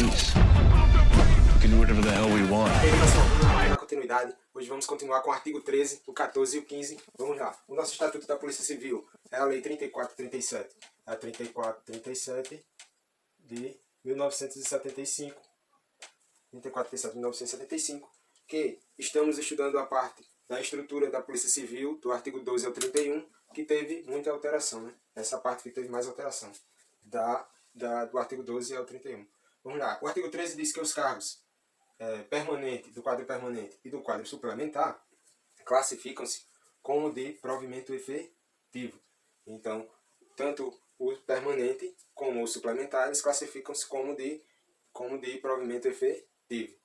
police. We can do whatever the hell we want. E aí, pessoal, vamos lá na continuidade. Hoje vamos continuar com o artigo 13, o 14 e o 15. Vamos lá. O nosso Estatuto da Polícia Civil é a Lei 3437. É a 3437 de 1975. 3437 de 1975. Que estamos estudando a parte da estrutura da Polícia Civil, do artigo 12 ao 31, que teve muita alteração, né? Essa parte que teve mais alteração, do artigo 12 ao 31. Vamos lá. O artigo 13 diz que os cargos permanente, do quadro permanente e do quadro suplementar classificam-se como de provimento efetivo. Então, tanto o permanente como o suplementar, eles classificam-se como de provimento efetivo.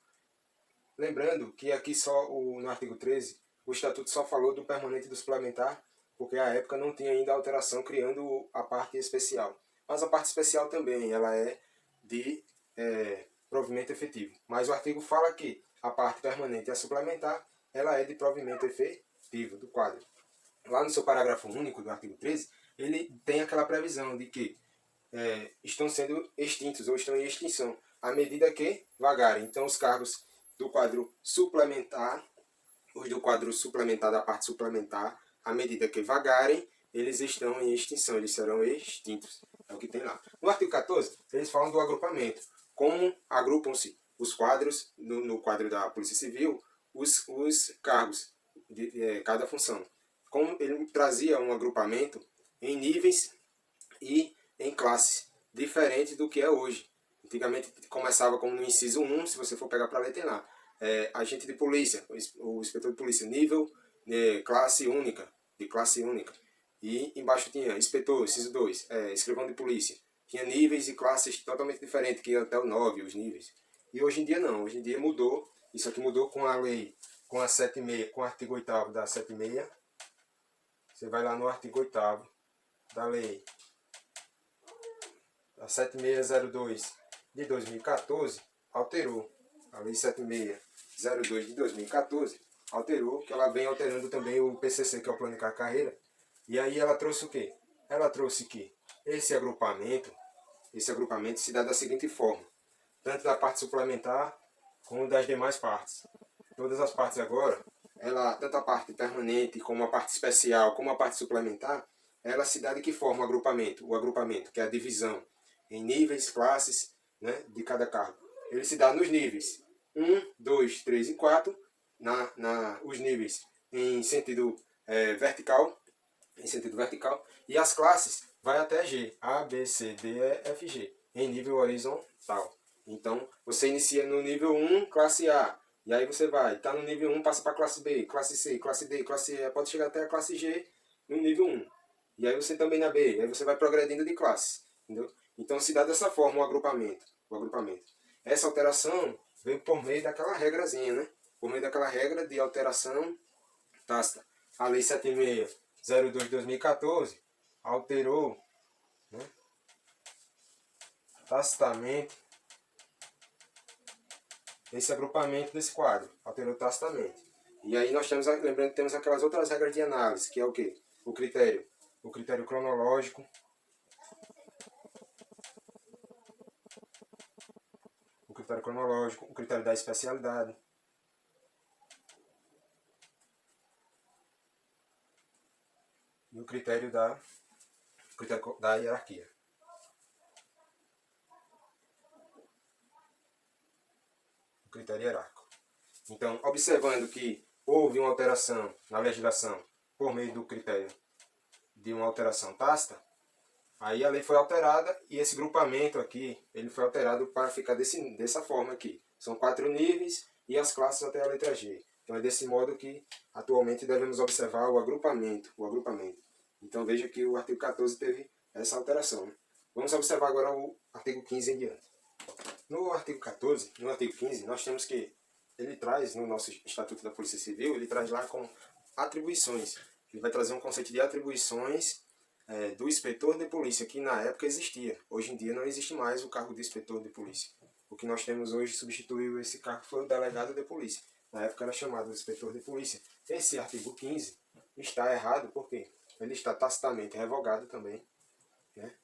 Lembrando que aqui no artigo 13, o Estatuto só falou do permanente e do suplementar, porque à época não tinha ainda alteração criando a parte especial. Mas a parte especial também, ela é de provimento efetivo. Mas o artigo fala que a parte permanente e a suplementar, ela é de provimento efetivo do quadro. Lá no seu parágrafo único do artigo 13, ele tem aquela previsão de que estão sendo extintos ou estão em extinção à medida que vagarem. Então, os cargos do quadro suplementar, os do quadro suplementar da parte suplementar, à medida que vagarem, eles estão em extinção, eles serão extintos. É o que tem lá. No artigo 14, eles falam do agrupamento. Como agrupam-se os quadros, no quadro da Polícia Civil, os cargos de cada função. Como ele trazia um agrupamento em níveis e em classes, diferente do que é hoje. Antigamente começava como no inciso 1, se você for pegar para ler, tem lá. Agente de polícia, o inspetor de polícia, nível classe única, de classe única. E embaixo tinha inspetor, inciso 2, escrivão de polícia. Tinha níveis e classes totalmente diferentes, que ia até o 9, os níveis. E hoje em dia não, hoje em dia mudou. Isso aqui mudou com a lei, com a 76, com o artigo 8º da 76. Você vai lá no artigo 8º da lei, a 7602 de 2014, alterou. A lei 7602 de 2014 alterou, que ela vem alterando também o PCC, que é o Plano de Carreira. E aí ela trouxe o quê? Ela trouxe que esse agrupamento se dá da seguinte forma, tanto da parte suplementar como das demais partes. Todas as partes agora, tanto a parte permanente como a parte especial, como a parte suplementar, ela se dá de que forma o agrupamento? O agrupamento, que é a divisão em níveis, classes, né, de cada cargo. Ele se dá nos níveis 1, 2, 3 e 4, os níveis em sentido vertical, e as classes vai até G, A, B, C, D, E, F, G, em nível horizontal. Então, você inicia no nível 1, classe A, e aí você vai, está no nível 1, passa para classe B, classe C, classe D, classe E, pode chegar até a classe G no nível 1. E aí você também na B, aí você vai progredindo de classe, entendeu? Então, se dá dessa forma o agrupamento. Essa alteração veio por meio daquela regrazinha, né? Por meio daquela regra de alteração tácita. A Lei 7602 de 2014 alterou, né, tacitamente esse agrupamento desse quadro. Alterou tacitamente. E aí nós temos, lembrando que temos aquelas outras regras de análise, que é o quê? O critério cronológico, o critério da especialidade, e o critério da hierarquia. O critério hierárquico. Então, observando que houve uma alteração na legislação por meio do critério de uma alteração tácita, aí a lei foi alterada e esse grupamento aqui, ele foi alterado para ficar dessa forma aqui. São 4 níveis e as classes até a letra G. Então é desse modo que atualmente devemos observar o agrupamento. Então veja que o artigo 14 teve essa alteração, né? Vamos observar agora o artigo 15 em diante. No artigo 15, nós temos que ele traz no nosso Estatuto da Polícia Civil, ele traz lá com atribuições. Ele vai trazer um conceito de atribuições do inspetor de polícia, que na época existia. Hoje em dia não existe mais o cargo de inspetor de polícia. O que nós temos hoje substituiu esse cargo foi o delegado de polícia. Na época era chamado de inspetor de polícia. Esse artigo 15 está errado porque ele está tacitamente revogado também, né?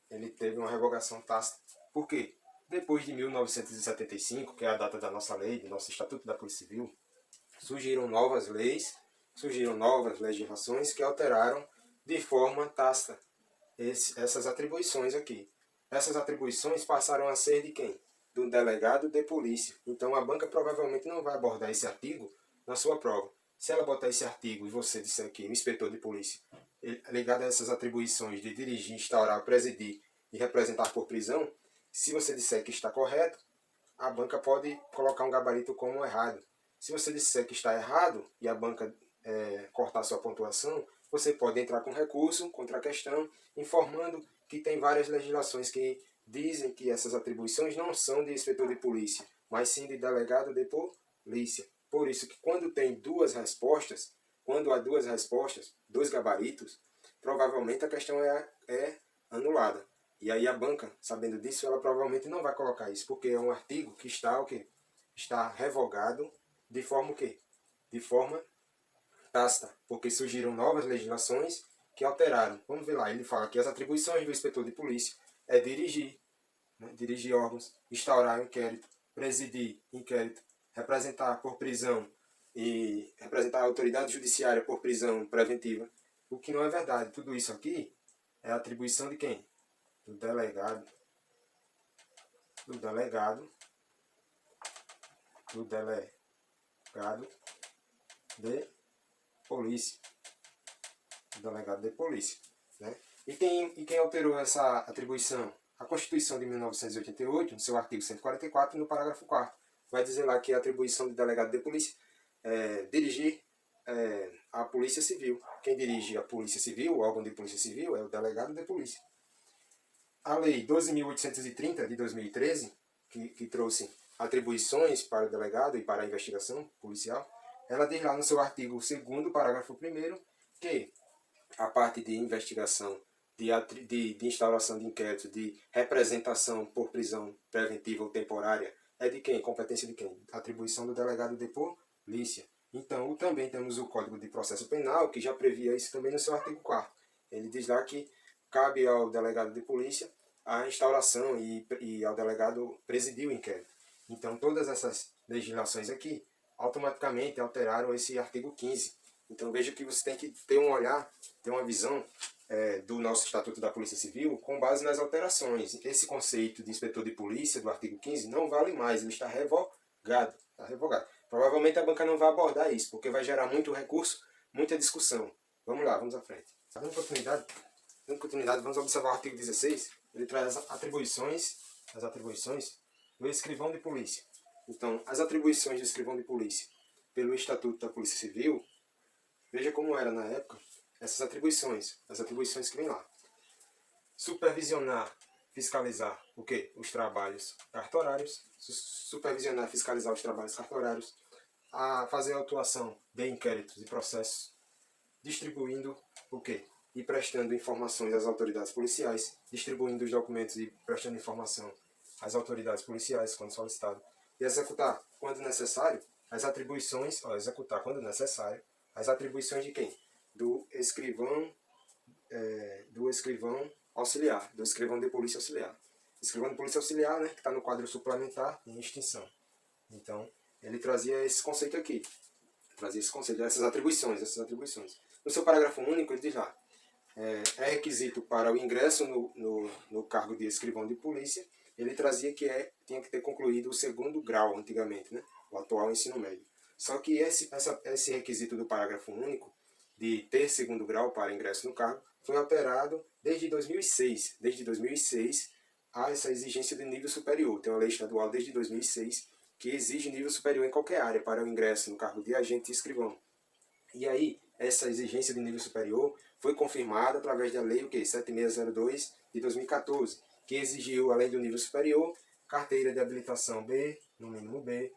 Ele teve uma revogação tácita. Por quê? Depois de 1975, que é a data da nossa lei, do nosso Estatuto da Polícia Civil, surgiram novas leis, surgiram novas legislações que alteraram de forma tácita essas atribuições aqui. Essas atribuições passaram a ser de quem? Do delegado de polícia. Então a banca provavelmente não vai abordar esse artigo na sua prova. Se ela botar esse artigo e você disser que o inspetor de polícia, ligado a essas atribuições de dirigir, instaurar, presidir e representar por prisão, se você disser que está correto, a banca pode colocar um gabarito como errado. Se você disser que está errado e a banca cortar sua pontuação, você pode entrar com recurso contra a questão, informando que tem várias legislações que dizem que essas atribuições não são de inspetor de polícia, mas sim de delegado de polícia. Por isso que quando tem duas respostas, quando há duas respostas, dois gabaritos, provavelmente a questão é anulada. E aí a banca, sabendo disso, ela provavelmente não vai colocar isso, porque é um artigo que está o quê? Está revogado de forma o quê? De forma tácita, porque surgiram novas legislações que alteraram. Vamos ver lá, ele fala que as atribuições do inspetor de polícia é dirigir, né? Dirigir órgãos, instaurar inquérito, presidir inquérito, representar por prisão e representar a autoridade judiciária por prisão preventiva. O que não é verdade. Tudo isso aqui é atribuição de quem? Do delegado de polícia. Delegado de polícia. Né? E quem alterou essa atribuição? A Constituição de 1988, no seu artigo 144, no parágrafo 4º, vai dizer lá que a atribuição do delegado de polícia é dirigir a Polícia Civil. Quem dirige a Polícia Civil, o órgão de Polícia Civil, é o delegado de polícia. A Lei 12.830, de 2013, que trouxe atribuições para o delegado e para a investigação policial, ela diz lá no seu artigo 2º, parágrafo 1º, que a parte de investigação, de instauração de inquérito, de representação por prisão preventiva ou temporária, é de quem? Competência de quem? Atribuição do delegado de polícia. Então, também temos o Código de Processo Penal, que já previa isso também no seu artigo 4º. Ele diz lá que cabe ao delegado de polícia a instauração e ao delegado presidir o inquérito. Então, todas essas legislações aqui automaticamente alteraram esse artigo 15. Então, veja que você tem que ter um olhar, ter uma visão do nosso Estatuto da Polícia Civil com base nas alterações. Esse conceito de inspetor de polícia do artigo 15 não vale mais, ele está revogado. Está revogado. Provavelmente a banca não vai abordar isso, porque vai gerar muito recurso, muita discussão. Vamos lá, vamos à frente. Dando continuidade, vamos observar o artigo 16. Ele traz as atribuições do escrivão de polícia. Então, as atribuições do escrivão de polícia pelo Estatuto da Polícia Civil, veja como era na época essas atribuições, as atribuições que vem lá. Supervisionar, fiscalizar o quê? Os trabalhos cartorários, supervisionar, fiscalizar os trabalhos cartorários, a fazer a atuação de inquéritos e processos, distribuindo o quê? E prestando informações às autoridades policiais, distribuindo os documentos e prestando informação às autoridades policiais quando solicitado, e executar, quando necessário, as atribuições, executar quando necessário, as atribuições de quem? Do escrivão auxiliar, do escrivão de polícia auxiliar. Escrivão de polícia auxiliar, né, que está no quadro suplementar em extinção. Então, ele trazia esse conceito aqui, essas atribuições. No seu parágrafo único, ele diz lá, é requisito para o ingresso no cargo de escrivão de polícia, ele trazia que tinha que ter concluído o 2º grau antigamente, né, o atual ensino médio. Só que esse requisito do parágrafo único, de ter 2º grau para ingresso no cargo, foi alterado desde 2006. Desde 2006 há essa exigência de nível superior. Tem uma lei estadual desde 2006 que exige nível superior em qualquer área para o ingresso no cargo de agente e escrivão. E aí, essa exigência de nível superior foi confirmada através da lei 7602 de 2014, que exigiu, além do nível superior, carteira de habilitação B, no mínimo B,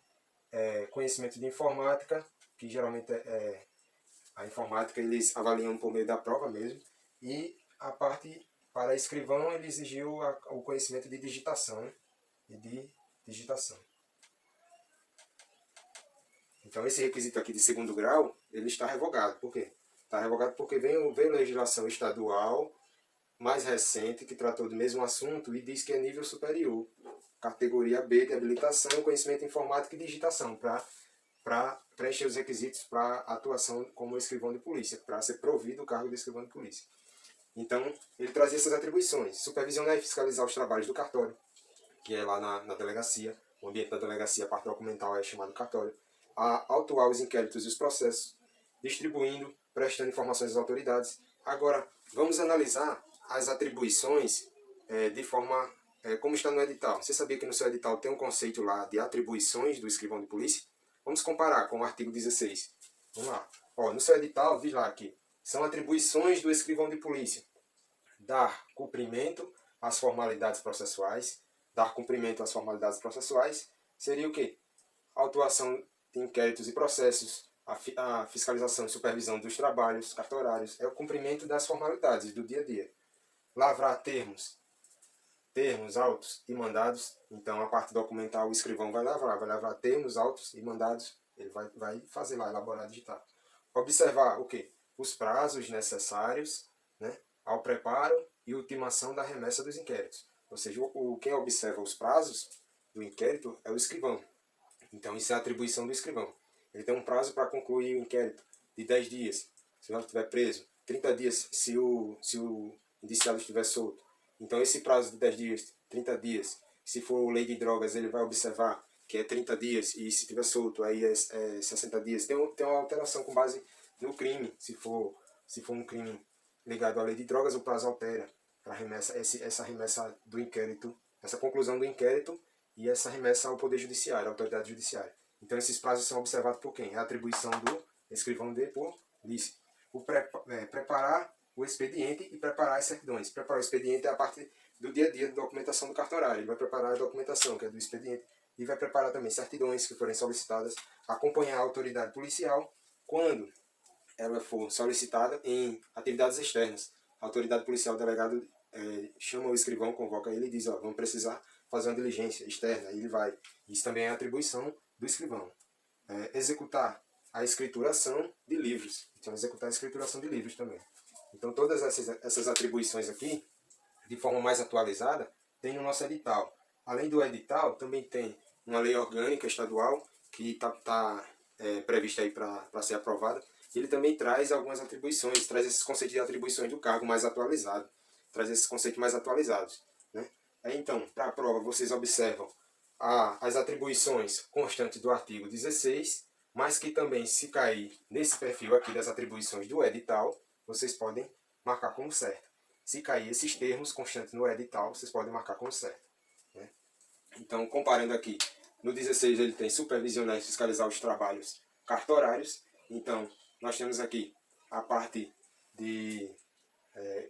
conhecimento de informática, que geralmente a informática eles avaliam por meio da prova mesmo, e a parte para escrivão ele exigiu o conhecimento de digitação, né? Então esse requisito aqui de 2º grau, ele está revogado. Por quê? Está revogado porque veio legislação estadual mais recente que tratou do mesmo assunto e diz que é nível superior. categoria B de habilitação, conhecimento informático e digitação, para preencher os requisitos para atuação como escrivão de polícia, para ser provido o cargo de escrivão de polícia. Então, ele trazia essas atribuições: supervisionar e fiscalizar os trabalhos do cartório, que é lá na delegacia. O ambiente da delegacia, a parte documental é chamado cartório. A autuar os inquéritos e os processos, distribuindo, prestando informações às autoridades. Agora, vamos analisar as atribuições de forma como está no edital. Você sabia que no seu edital tem um conceito lá de atribuições do escrivão de polícia? Vamos comparar com o artigo 16. Vamos lá. Ó, no seu edital, diz lá que são atribuições do escrivão de polícia: dar cumprimento às formalidades processuais. Dar cumprimento às formalidades processuais seria o quê? Autuação de inquéritos e processos, a fiscalização e supervisão dos trabalhos cartorários, é o cumprimento das formalidades do dia a dia. Lavrar termos, autos e mandados. Então, a parte documental, o escrivão vai lavrar termos, autos e mandados. Ele vai fazer lá, elaborar, digitar. Observar o quê? Os prazos necessários, né, ao preparo e ultimação da remessa dos inquéritos. Ou seja, quem observa os prazos do inquérito é o escrivão. Então, isso é a atribuição do escrivão. Ele tem um prazo para concluir o inquérito de 10 dias, se o estiver preso. 30 dias, se o indiciado estiver solto. Então, esse prazo de 10 dias, 30 dias, se for lei de drogas, ele vai observar que é 30 dias, e se estiver solto, aí é 60 dias. Tem uma alteração com base no crime. Se for um crime ligado à lei de drogas, o prazo altera para essa remessa do inquérito, essa conclusão do inquérito e essa remessa ao Poder Judiciário, à autoridade judiciária. Então, esses prazos são observados por quem? É a atribuição do escrivão de polícia. Preparar o expediente e preparar as certidões. Preparar o expediente é a parte do dia a dia de documentação do cartorário. Ele vai preparar a documentação, que é do expediente, e vai preparar também certidões que forem solicitadas, acompanhar a autoridade policial quando ela for solicitada em atividades externas. A autoridade policial, o delegado, chama o escrivão, convoca ele e diz: ó, vamos precisar fazer uma diligência externa. E ele vai. Isso também é atribuição do escrivão. Executar a escrituração de livros. Então, executar a escrituração de livros também. Então, todas essas atribuições aqui, de forma mais atualizada, tem no nosso edital. Além do edital, também tem uma lei orgânica estadual que está prevista aí para ser aprovada. Ele também traz algumas atribuições, traz esses conceitos de atribuições do cargo mais atualizado, traz esses conceitos mais atualizados, né? Então, para a prova, vocês observam as atribuições constantes do artigo 16, mas que também, se cair nesse perfil aqui das atribuições do edital, vocês podem marcar como certo. Se cair esses termos constantes no edital, vocês podem marcar como certo, né? Então, comparando aqui, no 16 ele tem supervisionar e fiscalizar os trabalhos cartorários. Então, nós temos aqui a parte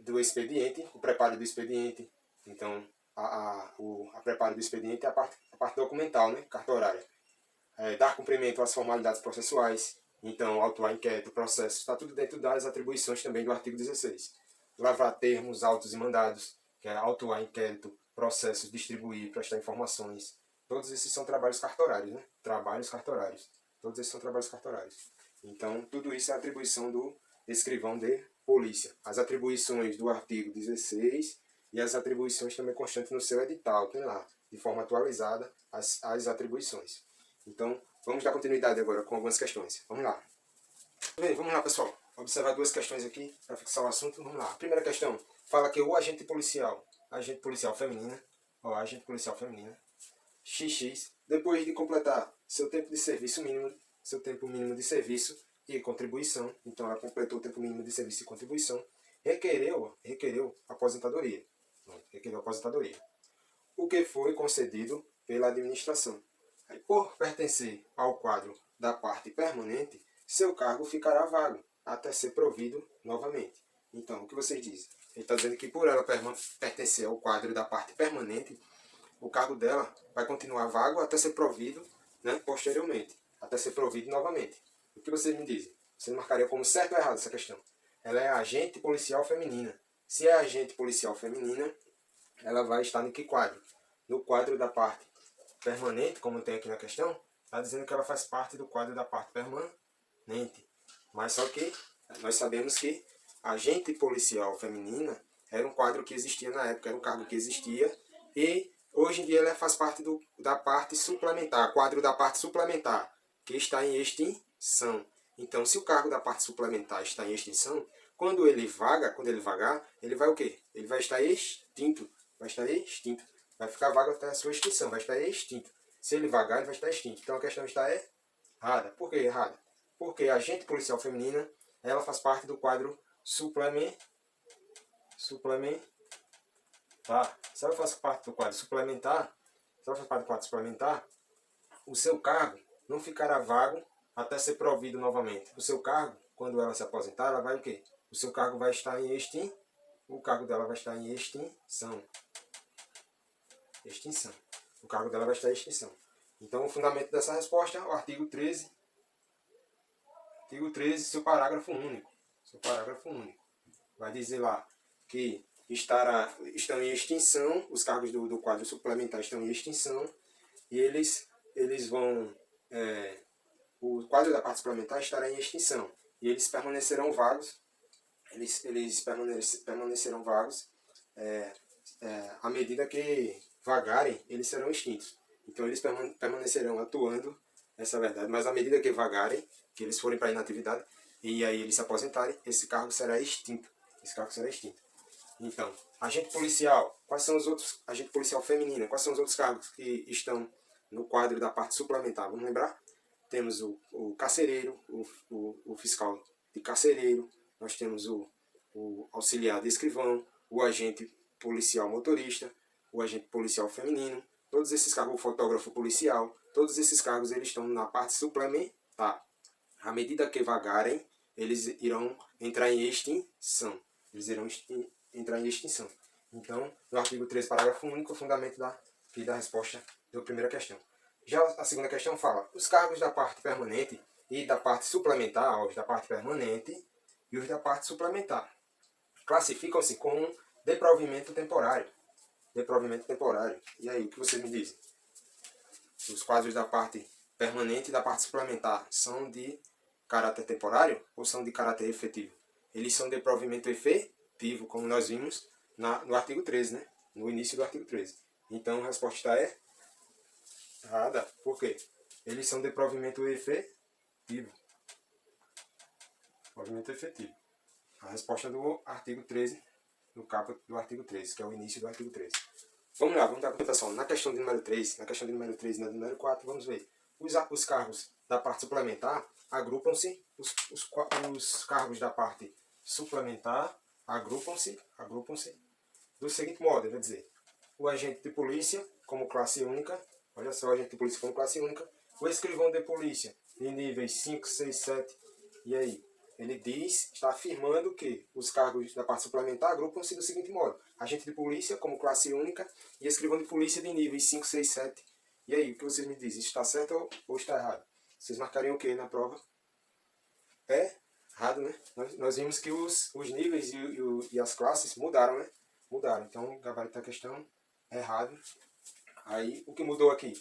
do expediente, o preparo do expediente. Então, a preparo do expediente é a parte documental, né, cartorária. Dar cumprimento às formalidades processuais. Então, autuar inquérito, processo, está tudo dentro das atribuições também do artigo 16. Lavrar termos, autos e mandados, que é autuar inquérito, processos, distribuir, prestar informações. Todos esses são trabalhos cartorários, né? Trabalhos cartorários. Todos esses são trabalhos cartorários. Então, tudo isso é atribuição do escrivão de polícia. As atribuições do artigo 16 e as atribuições também constantes no seu edital. Tem lá, de forma atualizada, as atribuições. Então, vamos dar continuidade agora com algumas questões. Vamos lá. Vamos lá, pessoal. Observar duas questões aqui para fixar o assunto. Vamos lá. A primeira questão fala que o agente policial feminina, XX, depois de completar seu tempo mínimo de serviço e contribuição, então ela completou o tempo mínimo de serviço e contribuição, requereu aposentadoria. O que foi concedido pela administração. Aí, por pertencer ao quadro da parte permanente, seu cargo ficará vago até ser provido novamente. Então, o que vocês dizem? Ele está dizendo que por ela pertencer ao quadro da parte permanente, o cargo dela vai continuar vago até ser provido, né, posteriormente, até ser provido novamente. O que vocês me dizem? Vocês marcariam como certo ou errado essa questão? Ela é agente policial feminina. Se é agente policial feminina, ela vai estar em que quadro? No quadro da parte permanente, como tem aqui na questão, está dizendo que ela faz parte do quadro da parte permanente. Mas só que nós sabemos que agente policial feminina era um quadro que existia na época, era um cargo que existia, e hoje em dia ela faz parte da parte suplementar, quadro da parte suplementar, que está em extinção. Então, se o cargo da parte suplementar está em extinção, quando ele vagar, ele vai o quê? Ele vai estar extinto. Vai estar extinto. Vai ficar vago até a sua extinção, vai estar extinto. Se ele vagar, ele vai estar extinto. Então a questão está errada. Por que errada? Porque a agente policial feminina, ela faz parte do quadro suplementar. Se ela faz parte do quadro suplementar, o seu cargo não ficará vago até ser provido novamente. O seu cargo, quando ela se aposentar, ela vai o quê? O seu cargo vai estar em extinção. O cargo dela vai estar em extinção. O cargo dela vai estar em extinção. Então, o fundamento dessa resposta é o artigo 13. Artigo 13, seu parágrafo único. Vai dizer lá que estão em extinção, os cargos do quadro suplementar estão em extinção, e eles vão... o quadro da parte suplementar estará em extinção, e eles permanecerão vagos, permanecerão vagos à medida que vagarem, eles serão extintos. Então eles permanecerão atuando, essa é a verdade, mas à medida que vagarem, que eles forem para a inatividade, e aí eles se aposentarem, esse cargo será extinto. Então, agente policial, quais são os outros, agente policial feminina, quais são os outros cargos que estão no quadro da parte suplementar? Vamos lembrar? Temos o carcereiro, o fiscal de carcereiro, nós temos o auxiliar de escrivão, o agente policial motorista, o agente policial feminino, todos esses cargos, o fotógrafo policial, todos esses cargos eles estão na parte suplementar. À medida que vagarem, eles irão entrar em extinção. Então, no artigo 13, parágrafo único, o fundamento da resposta da primeira questão. Já a segunda questão fala, os cargos da parte permanente e da parte suplementar, os da parte permanente e os da parte suplementar, classificam-se como deprovimento temporário. E aí, o que vocês me dizem? Os quadros da parte permanente e da parte suplementar são de caráter temporário ou são de caráter efetivo? Eles são de provimento efetivo, como nós vimos no artigo 13, né? No início do artigo 13. Então a resposta está errada. Por quê? Eles são de provimento efetivo. A resposta do artigo 13, no caput do artigo 13, que é o início do artigo 13. Vamos lá, vamos dar computação. Na questão de número 3, na número 4, vamos ver. Os cargos da parte suplementar agrupam-se, os cargos da parte suplementar agrupam-se do seguinte modo, quer dizer, o agente de polícia como classe única, olha só, o agente de polícia como classe única, o escrivão de polícia de níveis 5, 6, 7, e aí, ele está afirmando que os cargos da parte suplementar agrupam-se do seguinte modo, agente de polícia como classe única e escrivão de polícia de níveis 5, 6, 7, e aí, o que vocês me dizem, está certo ou está errado? Vocês marcariam o que na prova? Errado, né? Nós vimos que os níveis e as classes mudaram, né? Então, o gabarito da questão é errado. Aí, o que mudou aqui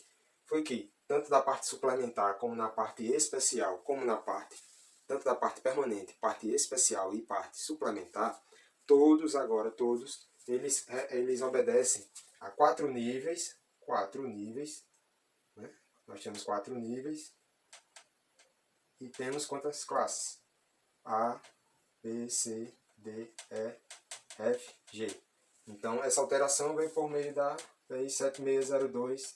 foi que, tanto da parte suplementar, como na parte especial, tanto da parte permanente, parte especial e parte suplementar, todos, eles obedecem a 4 níveis, né? Nós temos 4 níveis e temos quantas classes? A, B, C, D, E, F, G. Então, essa alteração vem por meio da PI 7602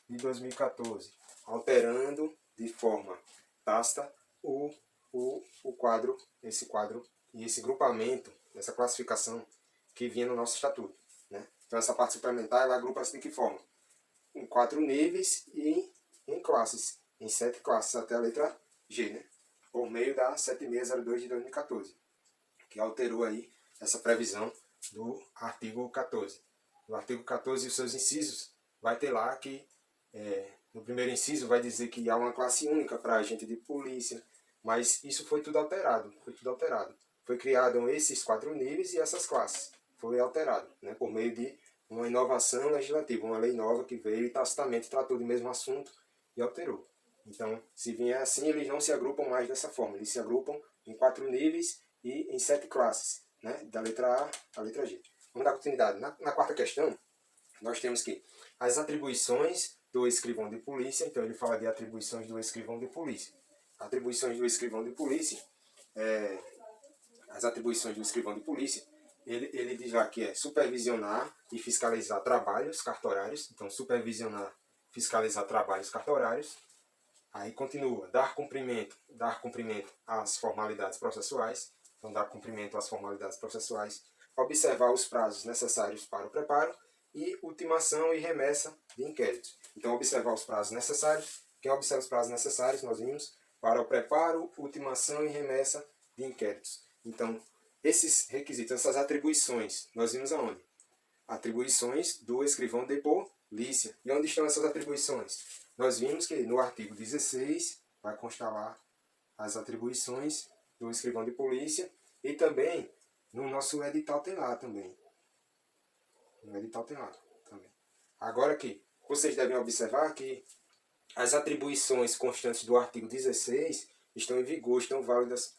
de 2014, alterando de forma tácita esse quadro e esse grupamento, essa classificação que vinha no nosso estatuto, né? Então, essa parte suplementar, ela agrupa-se de que forma? Em 4 níveis e em classes, em 7 classes, até a letra G, né? Por meio da 7602 de 2014, que alterou aí essa previsão do artigo 14. No artigo 14 e os seus incisos, vai ter lá que, no primeiro inciso, vai dizer que há uma classe única para agente de polícia, mas isso foi tudo alterado. Foi criado esses 4 níveis e essas classes. Foi alterado, né, por meio de uma inovação legislativa, uma lei nova que veio e tacitamente tratou do mesmo assunto e alterou. Então, se vier assim, eles não se agrupam mais dessa forma. Eles se agrupam em 4 níveis e em 7 classes, né? Da letra A à letra G. Vamos dar continuidade. Na quarta questão, nós temos que as atribuições do escrivão de polícia. Então ele fala de atribuições do escrivão de polícia. Atribuições do escrivão de polícia, as atribuições do escrivão de polícia, ele diz lá que é supervisionar e fiscalizar trabalhos cartorários. Então supervisionar, fiscalizar trabalhos cartorários. Aí continua, dar cumprimento às formalidades processuais. Então dar cumprimento às formalidades processuais, observar os prazos necessários para o preparo e ultimação e remessa de inquéritos. Então observar os prazos necessários. Quem observa os prazos necessários, nós vimos, para o preparo, ultimação e remessa de inquéritos. Então, esses requisitos, essas atribuições, nós vimos aonde? Atribuições do escrivão de polícia. E onde estão essas atribuições? Nós vimos que no artigo 16 vai constar lá as atribuições do escrivão de polícia e também no nosso edital tem lá também. No edital tem lá também. Agora aqui, vocês devem observar que as atribuições constantes do artigo 16 estão em vigor, estão válidas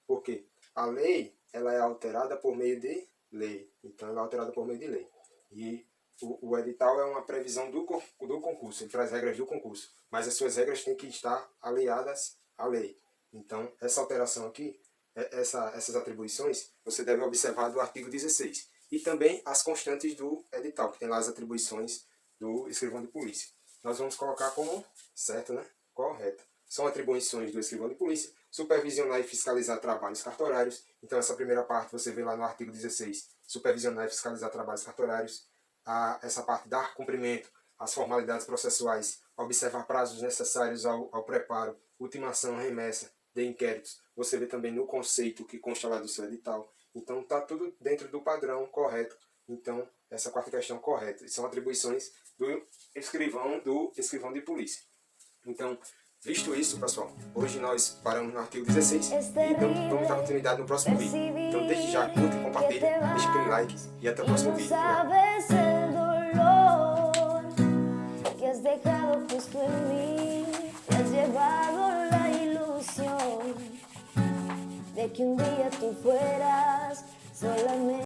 porque a lei ela é alterada por meio de lei. Então ela é alterada por meio de lei. E o edital é uma previsão do concurso, ele traz regras do concurso, mas as suas regras têm que estar aliadas à lei. Então essa alteração aqui, essas atribuições, você deve observar do artigo 16. E também as constantes do edital, que tem lá as atribuições do escrivão de polícia. Nós vamos colocar como certo, né? Correto. São atribuições do escrivão de polícia, supervisionar e fiscalizar trabalhos cartorários. Então essa primeira parte você vê lá no artigo 16, supervisionar e fiscalizar trabalhos cartorários. Essa parte, dar cumprimento às formalidades processuais, observar prazos necessários ao preparo, ultimação, remessa de inquéritos. Você vê também no conceito que consta lá do seu edital. Então está tudo dentro do padrão correto. Então essa quarta questão correta. São atribuições do escrivão de polícia. Então, visto isso, pessoal, hoje nós paramos no artigo 16 e vamos dar continuidade no próximo vídeo. Então, desde já, curta e compartilha, deixa aquele like e até o próximo vídeo. Sabes el dolor que has dejado justo en mí, te has llevado la ilusión de que un día tú fueras solamente